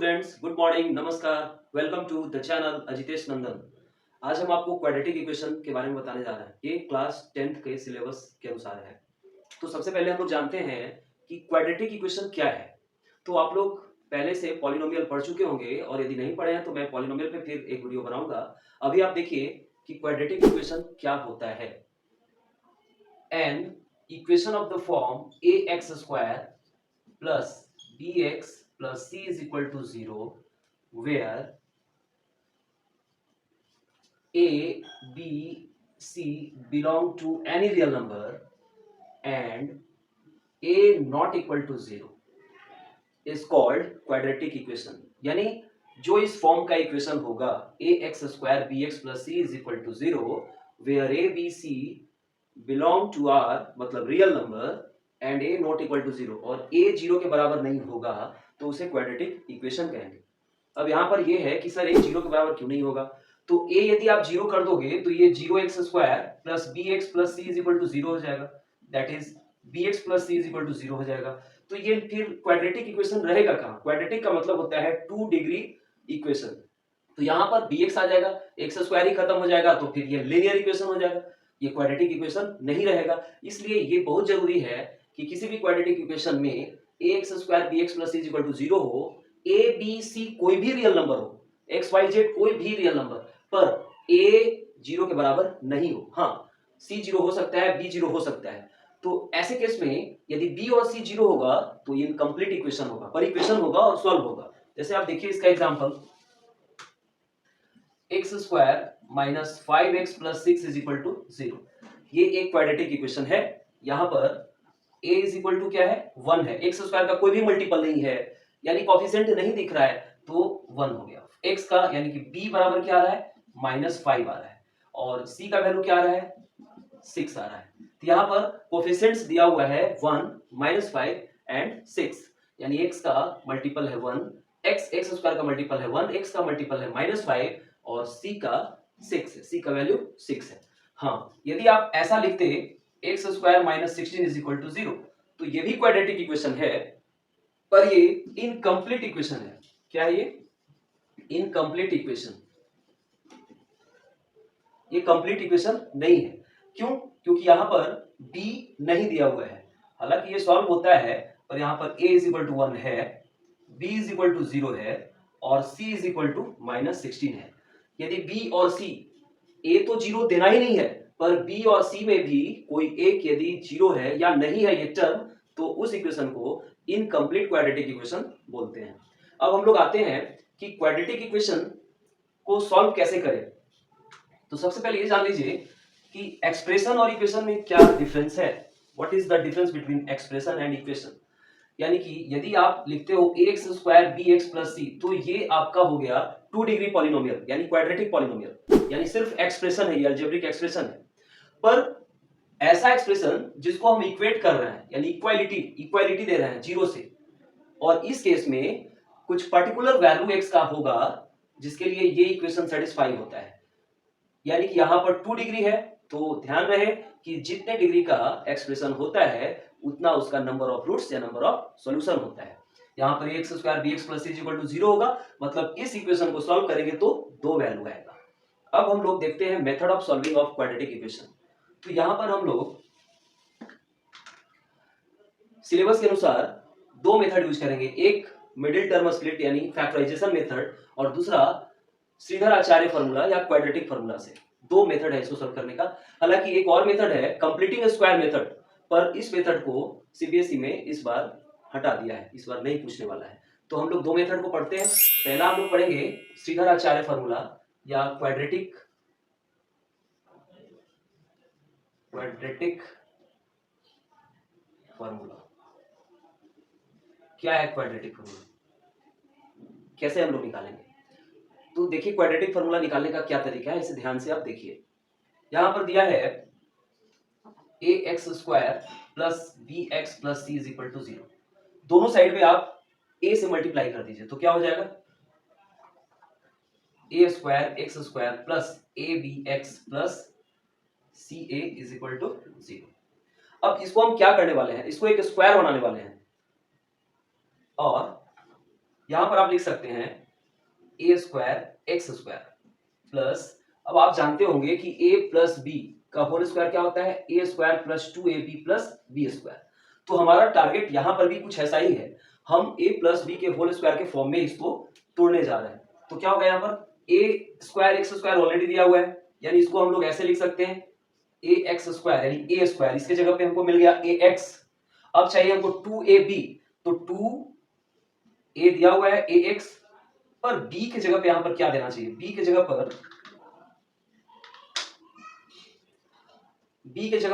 Students, good morning, नमस्कार। Welcome to the channel Ajitesh Nandan. आज हम आपको क्वाड्रेटिक इक्वेशन के बारे में बताने जा रहे हैं। ये क्लास 10th के सिलेबस के अनुसार है। तो सबसे पहले हम लोग जानते हैं कि क्वाड्रेटिक इक्वेशन क्या है। तो आप लोग पहले से पॉलिनोमियल पढ़ चुके होंगे और यदि नहीं पढ़े हैं तो मैं पॉलिनोमियल पे फिर एक वीडियो बनाऊंगा। अभी आप देखिए कि क्वाड्रेटिक इक्वेशन क्या होता है। An equation of the form A x square plus bx plus c is equal to 0 where a b c belong to any real number and a not equal to 0 is called quadratic equation। यानी जो इस form का equation होगा a x square b x plus C is equal to 0 where a b c belong to R मतलब real number and a not equal to 0 और ए 0 के बराबर नहीं होगा तो उसे क्वाड्रेटिक इक्वेशन कहेंगे। अब यहाँ पर ये है कि सर ए 0 के बराबर क्यों नहीं होगा, तो ए यदि आप 0 कर दोगे तो ये 0x² plus B x plus C is equal to 0 हो जाएगा। That is B x plus C is equal to 0 हो जाएगा। तो ये फिर क्वाड्रेटिक इक्वेशन रहेगा कहाँ? क्वाड्रेटिक का मतलब होता है 2 डिग्री इक्वेशन। तो यहाँ पर bx आ जाएगा, x² ही खत्म हो जाएगा तो फिर ये लीनियर इक्वेशन हो जाएगा, ये क्वाड्रेटिक इक्वेशन नहीं रहेगा। इसलिए ये बहुत जरूरी है कि किसी भी क्वाड्रेटिक इक्वेशन में ax² bx plus c equal to 0 हो, a b c कोई भी रियल नंबर हो, x y z कोई भी रियल नंबर, पर a 0 के बराबर नहीं हो। हाँ, c 0 हो सकता है, b 0 हो सकता है। तो ऐसे केस में यदि b और c 0 होगा तो ये इनकम्प्लीट इक्वेशन होगा, पर इक्वेशन होगा और सॉल्व होगा। जैसे आप देखिए इसका example x² minus 5x plus 6 is equal to 0। ये एक क्वाड्रेटिक इक्वेशन है। यहाँ पर a इज इक्वल टू क्या है? 1 है। x² का कोई भी मल्टीपल नहीं है, यानी कोफिशिएंट नहीं दिख रहा है तो 1 हो गया। x का यानी कि b बराबर क्या आ रहा है? -5 आ रहा है और c का वैल्यू क्या आ रहा है? 6 आ रहा है। तो यहाँ पर कोफिशिएंट्स दिया हुआ है 1, -5 एंड 6, यानी x का मल्टीपल है 1, x² का मल्टीपल है 1, x का मल्टीपल है -5 और c का 6 है, c का वैल्यू 6 है। हाँ, यदि आप ऐसा लिखते x² - 16 इज इक्वल टू 0 तो ये भी क्वाड्रेटिक इक्वेशन है, पर ये इनकम्प्लीट इक्वेशन है। क्या है ये? Incomplete equation. ये कंप्लीट इक्वेशन नहीं है। क्यों? क्योंकि यहाँ पर b नहीं दिया हुआ है। हालांकि ये सॉल्व होता है, पर यहाँ पर a इज इक्वल टू 1 है, b इज इक्वल टू 0 है और c इज इक्वल टू -16 है। यदि b और c, a तो 0 देना ही नहीं है, पर b और c में भी कोई एक यदि 0 है या नहीं है ये टर्म, तो उस इक्वेशन को इनकम्प्लीट क्वाड्रेटिक इक्वेशन बोलते हैं। अब हम लोग आते हैं कि क्वाड्रेटिक इक्वेशन को सॉल्व कैसे करें। तो सबसे पहले ये जान लीजिए कि एक्सप्रेशन और इक्वेशन में क्या डिफरेंस है। What is the difference between expression and equation. यानी कि यदि आप लिखते हो ax² bx प्लस c तो ये आपका हो गया 2 डिग्री पॉलिनोमियल यानी क्वाड्रेटिक पॉलिनोमियल, यानी सिर्फ एक्सप्रेशन है, ये अलजेब्रिक एक्सप्रेशन है। पर ऐसा एक्सप्रेशन जिसको हम इक्वेट कर रहे हैं यानी इक्वालिटी दे रहे हैं 0 से, और इस केस में कुछ पर्टिकुलर वैल्यू x का होगा जिसके लिए ये इक्वेशन सेटिस्फाई होता है। यानी कि यहाँ पर 2 डिग्री है तो ध्यान रहे कि जितने डिग्री का एक्सप्रेशन होता है उतना उसका नंबर ऑफ रूट्स या नंबर ऑफ सॉल्यूशन होता है। यहाँ पर x² bx plus c equal to 0 होगा, मतलब इस इक्वेशन को सॉल्व करेंगे तो 2 वैल्यू आएगा। अब हम लोग देखते हैं method of solving of quadratic equation. तो यहाँ पर हम लोग सिलेबस के अनुसार 2 मेथड यूज करेंगे, एक मिडिल टर्म स्प्लिट यानी फैक्टराइजेशन मेथड और दूसरा श्रीधर आचार्य फॉर्मूला या क्वाड्रेटिक फॉर्मूला से। 2 मेथड है इसको सॉल्व करने का। हालांकि एक और मेथड है कंप्लीटिंग स्क्वायर मेथड, पर इस मेथड को सीबीएसई में इस बार हटा दिया है, इस बार नहीं पूछने वाला है। तो हम लोग 2 मेथड को पढ़ते हैं। पहला हम लोग पढ़ेंगे श्रीधर आचार्य फॉर्मूला या क्वाड्रेटिक फॉर्मूला। क्या है क्वाड्रेटिक फॉर्मूला, कैसे हम लोग निकालेंगे? तो देखिए क्वाड्रेटिक फॉर्मूला निकालने का क्या तरीका है, इसे ध्यान से आप देखिए। यहां पर दिया है ax² plus bx plus c is equal to 0। दोनों साइड में आप a से मल्टीप्लाई कर दीजिए तो क्या हो जाएगा? a² x² plus abx plus ca is equal to 0। अब इसको हम क्या करने वाले हैं? इसको एक स्क्वायर बनाने वाले हैं और यहां पर आप लिख सकते हैं a square x square plus, अब आप जानते होंगे कि a प्लस बी का होल स्क्वायर क्या होता है, a square plus 2ab plus b square. तो हमारा टारगेट यहां पर भी कुछ ऐसा ही है, हम a प्लस बी के होल स्क्वायर के फॉर्म में इसको तोड़ने जा रहे हैं। तो क्या होगा यहाँ पर ए स्क्वायर एक्स स्क्वायर ऑलरेडी दिया हुआ है, यानी इसको हम लोग ऐसे लिख सकते हैं ए एक्स स्क्वायर यानी ए स्क्वायर, इसके जगह पे हमको मिल गया ए एक्स। अब चाहिए हमको 2ab, तो 2a दिया हुआ है ए एक्स, पर b के जगह पे यहां पर क्या देना चाहिए, b के जगह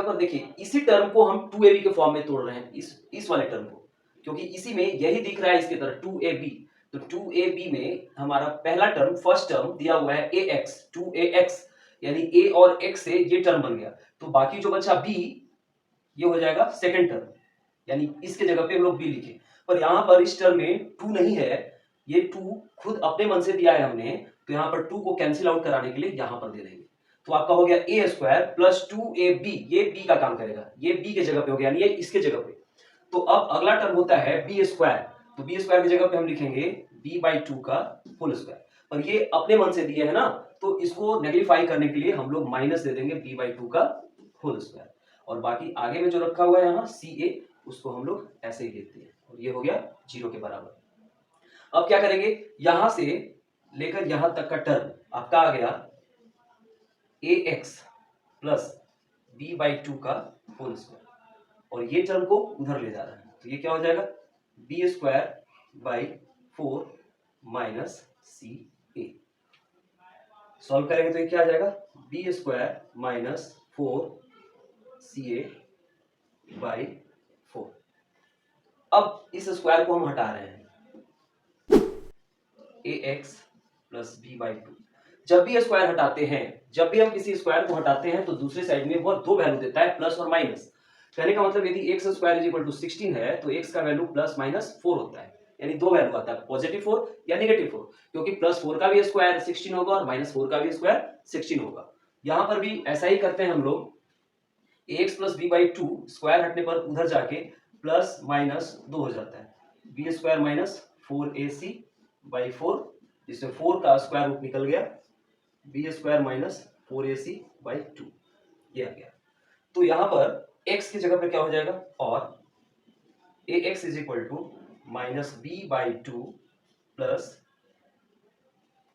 पर देखिए इसी टर्म को हम 2ab के फॉर्म में तोड़ रहे हैं, इस वाले टर्म को, क्योंकि इसी में यही दिख रहा है इसके तरह 2ab। तो 2ab में हमारा पहला टर्म फर्स्ट टर्म दिया हुआ है ax, 2ax, यानी a और x से ये टर्म बन गया। तो बाकी जो बचा b, ये हो जाएगा सेकंड टर्म, यानी इसके जगह पे हम लोग b लिखे। पर यहां पर इस टर्म में 2 नहीं है, ये 2 खुद अपने मन से दिया है हमने, तो यहां पर 2 को कैंसिल आउट कराने के लिए यहां पर दे देंगे। तो आपका हो गया ए स्क्वायर प्लस 2ab, ये b का काम करेगा, ये b के जगह पे हो गया, यानी ये इसके जगह पे। तो अब अगला टर्म होता है b स्क्वायर, तो b स्क्वायर की जगह पे हम लिखेंगे b/2 का होल स्क्वायर। पर ये अपने मन से दिए है ना, तो इसको नेगलिफाई करने के लिए हम लोग माइनस दे देंगे b/2 का होल स्क्वायर, और बाकी आगे में जो रखा हुआ है यहाँ ca, उसको हम लोग ऐसे ही लिखते हैं, और ये हो गया 0 के बराबर। अब क्या करेंगे, यहां से लेकर यहां तक का टर्म आपका आ गया ax प्लस b/2 का होल स्क्वायर, और ये टर्म को उधर ले जा रहा है, तो ये क्या हो जाएगा b²/4 माइनस ca। सॉल्व करेंगे तो ये क्या आ जाएगा b² माइनस 4ca/4। अब इस स्क्वायर को हम हटा रहे हैं, ax प्लस b/2। जब भी स्क्वायर हटाते हैं, जब भी हम किसी स्क्वायर को हटाते हैं, तो दूसरी साइड में वो दो वैल्यू देता है, प्लस और माइनस। कहने का मतलब यदि x square is equal to 16 है, तो x का वैल्यू प्लस माइनस 4 होता है, यानी दो वैल्यू आता है, पॉजिटिव 4 या नेगेटिव 4, क्योंकि प्लस 4 का भी स्क्वायर 16 होगा और माइनस 4 का भी स्क्वायर 16 होगा। यहां पर भी ऐसा ही करते हैं हम लोग, ax प्लस b/2 स्क्वायर हटने पर उधर जाके प्लस माइनस 2 हो जाता है, b² माइनस 4ac/4, जिसमें 4 का स्क्वायर रूट निकल गया, b² माइनस 4ac/2, ये आ गया। तो यहां पर x की जगह पे क्या हो जाएगा, और ax is equal to minus b/2 plus,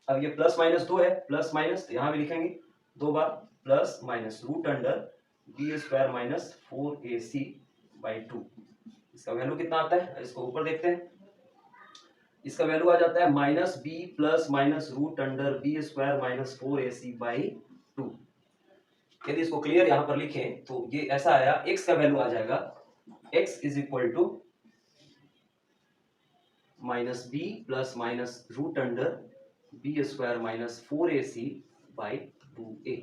अब ये प्लस माइनस 2 है, प्लस माइनस यहां भी लिखेंगे 2 बार, plus minus root under b² minus 4ac/2। इसका वैल्यू कितना आता है, इसको ऊपर देखते हैं, इसका वैल्यू आ जाता है minus b plus minus root under b² minus 4ac/2। यदि इसको क्लियर यहां पर लिखें तो ये ऐसा आया, x का वैल्यू आ जाएगा x is equal to minus b plus minus root under b² minus 4ac/2a।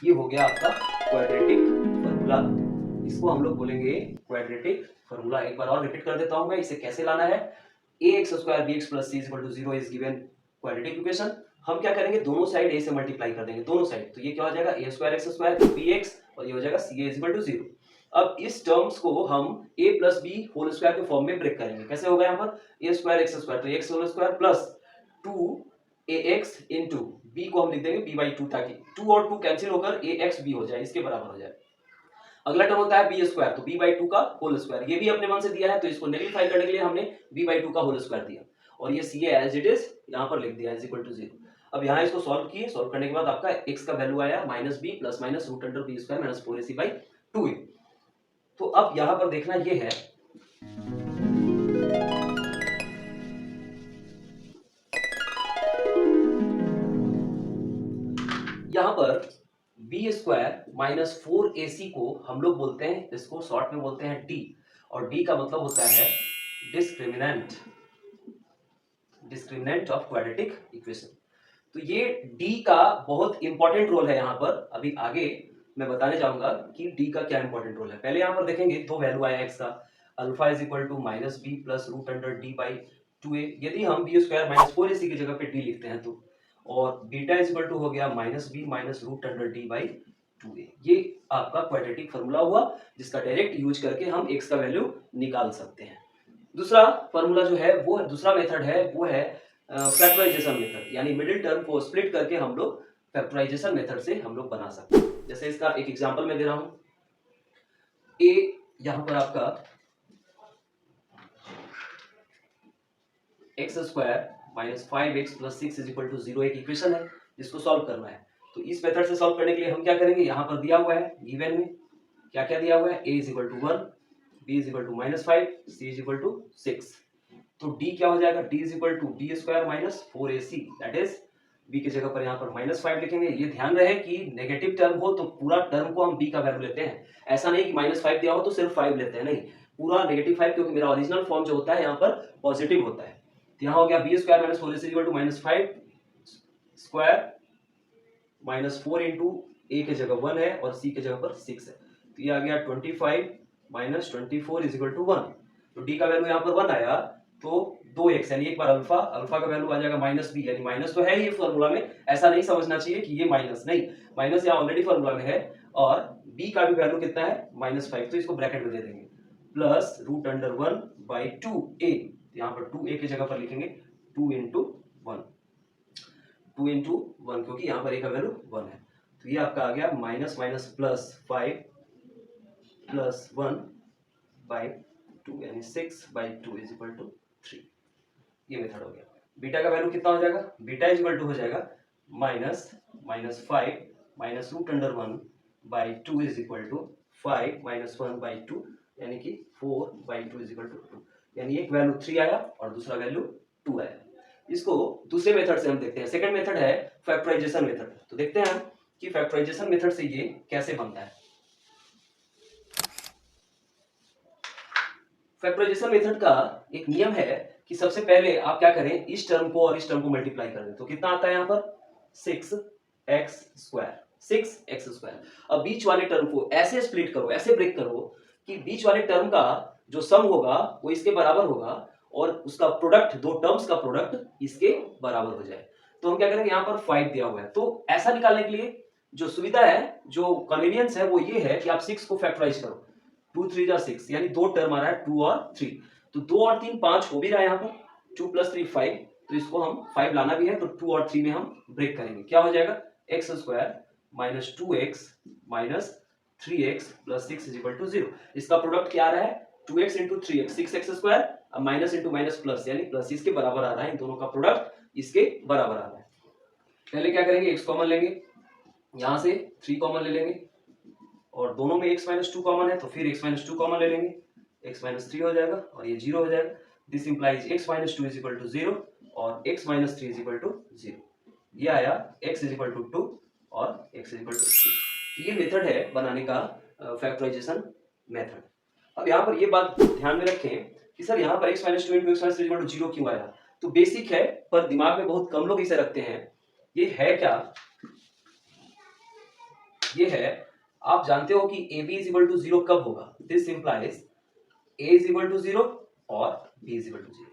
ये हो गया आपका क्वाड्रेटिक फॉर्मूला, इसको हम लोग बोलेंगे क्वाड्रेटिक फॉर्मूला। एक बार और रिपीट कर देता हूं मैं, इसे कैसे लाना है, ax² bx plus c is equal to 0 is given quadratic equation. हम क्या करेंगे, दोनों साइड a से मल्टीप्लाई कर देंगे, दोनों साइड, तो ये क्या हो जाएगा a²x² bx, और ये हो जाएगा ca इज इक्वल टू 0। अब इस टर्म्स को हम a plus B whole square के फॉर्म में ब्रेक करेंगे। कैसे होगा, यहाँ पर a²x², तो x whole square plus 2ax into b को हम लिख देंगे b/2, ताकि 2 और 2 कैंसिल होकर ax b हो जाए, इसके बराबर हो जाए। अगला टर्म होता है b², तो b/2 का होल स्क्वायर, ये भी अपने मन से दिया है, तो इसको नेगलिफाई करने के लिए हमने b/2 का होल स्क्वायर दिया, और ये ca एज इट इज यहाँ पर लिख दिया इज इक्वल टू 0। अब यहाँ इसको सॉल्व किए, सॉल्व करने के बाद आपका x का वैल्यू आया minus b plus minus root under b² minus 4ac/2a। तो अब यहाँ पर देखना ये है, यहाँ पर b² माइनस 4ac को हम लोग बोलते हैं, इसको शॉर्ट में बोलते हैं d, और d का मतलब होता है डिस्क्रिमिनेंट ऑफ क्वाड्रेटिक इक्वेशन। तो ये d का बहुत इंपॉर्टेंट रोल है यहाँ पर, अभी आगे मैं बताने जाऊंगा कि d का क्या इंपॉर्टेंट रोल है। पहले यहाँ पर देखेंगे दो वैल्यू आया x का, alpha is equal to minus b plus root under d/2a। यदि हम b² माइनस 4ac की जगह पे d लिखते हैं तो, और बीटा इज इक्वल टू हो गया minus b minus root under d/2a। ये आपका क्वाड्रेटिक फॉर्मूला हुआ, जिसका डायरेक्ट यूज करके हम x का वैल्यू निकाल सकते हैं। दूसरा फॉर्मूला जो है वो दूसरा मेथड है वो है फैक्टराइजेशन मेथड, यानी मिडिल टर्म को स्प्लिट करके हम लोग फैक्टराइजेशन मेथड से हम लोग बना सकते हैं। जैसे इसका एक एग्जांपल मैं दे रहा हूं, ए यहां पर आपका X square minus 5x plus 6 is equal to 0 एक इक्वेशन है जिसको सॉल्व करना है। तो इस मेथड से सॉल्व करने के लिए हम क्या करेंगे, यहाँ पर दिया हुआ है गिवन में क्या क्या दिया हुआ है, a is equal to 1, b is equal to -5, c is equal to 6। तो d क्या हो जाएगा, d is equal to b square minus 4ac, that is b की जगह पर यहाँ पर -5 लिखेंगे। ये ध्यान रहे कि नेगेटिव टर्म हो तो पूरा टर्म को हम b का वैल्यू लेते हैं, ऐसा नहीं कि -5 दिया हो तो सिर्फ 5 लेते हैं, नहीं, पूरा -5, क्योंकि मेरा ओरिजिनल फॉर्म जो होता है यहाँ पर पॉजिटिव होता है। तो यहाँ हो गया b square minus 4ac equal to -5 square minus 4 into a की जगह 1 है और सी की जगह पर 6 है, तो ये आ गया 25 माइनस 24 इज इक्वल टू 1। तो डी का वैल्यू यहाँ पर 1 आया तो 2x यानी एक बार अल्फा, अल्फा का वैल्यू आ जाएगा -b, यानी माइनस तो है ही फॉर्मूला में, ऐसा नहीं समझना चाहिए कि ये माइनस, नहीं, माइनस यहाँ ऑलरेडी फॉर्मूला में है। और b का भी वैल्यू कितना है -5, तो इसको ब्रैकेट में दे देंगे प्लस √1/2a, यहाँ पर 2a की जगह पर लिखेंगे 2 इंटू 1, 2 इंटू 1, क्योंकि यहाँ पर a का वैल्यू 1 है। तो ये आपका आ गया माइनस माइनस प्लस 5 प्लस 1/2 यानी 6/2 इज इक्वल टू 3। ये मेथड हो गया। बीटा का वैल्यू कितना हो जाएगा, बीटा इज इक्वल टू हो जाएगा -5 minus √1/2 is equal to 5 minus 1/2 यानी कि 4/2 इज इक्वल टू 2, यानी एक वैल्यू 3 आया और दूसरा वैल्यू 2 आया। इसको दूसरे मेथड से हम देखते हैं, सेकंड मेथड है फैक्टराइजेशन मेथड। तो देखते हैं कि फैक्टराइजेशन मेथड से ये कैसे बनता है। फैक्टराइजेशन मेथड का एक नियम है कि सबसे पहले आप क्या करें, इस टर्म को और इस टर्म को मल्टीप्लाई कर दें, तो कितना आता है यहाँ पर 6x स्क्वायर, 6x स्क्वायर। अब बीच वाले टर्म को ऐसे स्प्लिट करो, ऐसे ब्रेक करो कि बीच वाले टर्म का जो सम होगा वो इसके बराबर होगा और उसका प्रोडक्ट, दो टर्म्स का प्रोडक्ट इसके बराबर हो जाए। तो हम क्या करेंगे, यहाँ पर 5 दिया हुआ है, तो ऐसा निकालने के लिए जो सुविधा है, जो कन्वीनियंस है वो ये है कि आप 6 को फैक्टराइज करो, 2 3 जा 6, यानी दो टर्म आ रहा है 2 और 3, तो 2 और 3 5 हो भी रहा है यहाँ पर, 2 + 3 5, तो इसको हम 5 लाना भी है तो 2 और 3 में हम ब्रेक करेंगे, क्या हो जाएगा x square minus 2x minus 3x plus 6 is equal to 0। इसका प्रोडक्ट क्या आ रहा है, 2x into 3x, 6x square, अब माइनस इंटू माइनस प्लस, यानी प्लस इसके बराबर आ रहा है, इन दोनों का प्रोडक्ट इसके बराबर आ रहा है। पहले क्या करेंगे, x कॉमन लेंगे, यहां से 3 कॉमन ले लेंगे और दोनों में x - 2 कॉमन है तो फिर x - 2 कॉमन ले लेंगे, x - 3 हो जाएगा और ये 0 हो जाएगा। This implies x - 2 is equal to 0 और x - 3 इज इक्वल टू 0। ये आया x इज इक्वल टू 2 और x इज इक्वल टू 3। तो ये मेथड है बनाने का फैक्टराइजेशन मेथड। अब यहाँ पर ये बात ध्यान में रखें कि सर यहाँ पर x - 2 into x - 3 equal to 0 क्यों आया, तो बेसिक है पर दिमाग में बहुत कम लोग इसे रखते हैं। ये है क्या, ये है, आप जानते हो कि AB इज इक्वल टू 0 कब होगा, this implies A is equal to 0 और B इज इक्वल टू 0।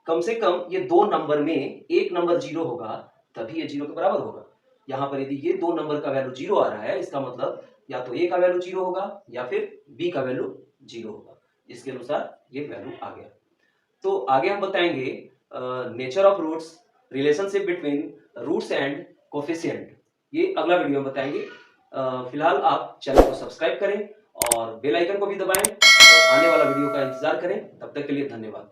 कम से कम ये दो नंबर में एक नंबर 0 होगा तभी ये 0 के बराबर होगा। यहाँ पर यदि ये दो नंबर का वैल्यू 0 आ रहा है, इसका मतलब या तो A का वैल्यू 0 होगा या फिर B का वैल्यू 0 होगा, इसके अनुसार ये वैल्यू आ गया। तो आगे हम बताएंगे nature of roots, relationship between roots and coefficient, ये अगला वीडियो में बताएंगे। फिलहाल आप चैनल को सब्सक्राइब करें और बेल आइकन को भी दबाएं और आने वाला वीडियो का इंतजार करें। तब तक के लिए धन्यवाद।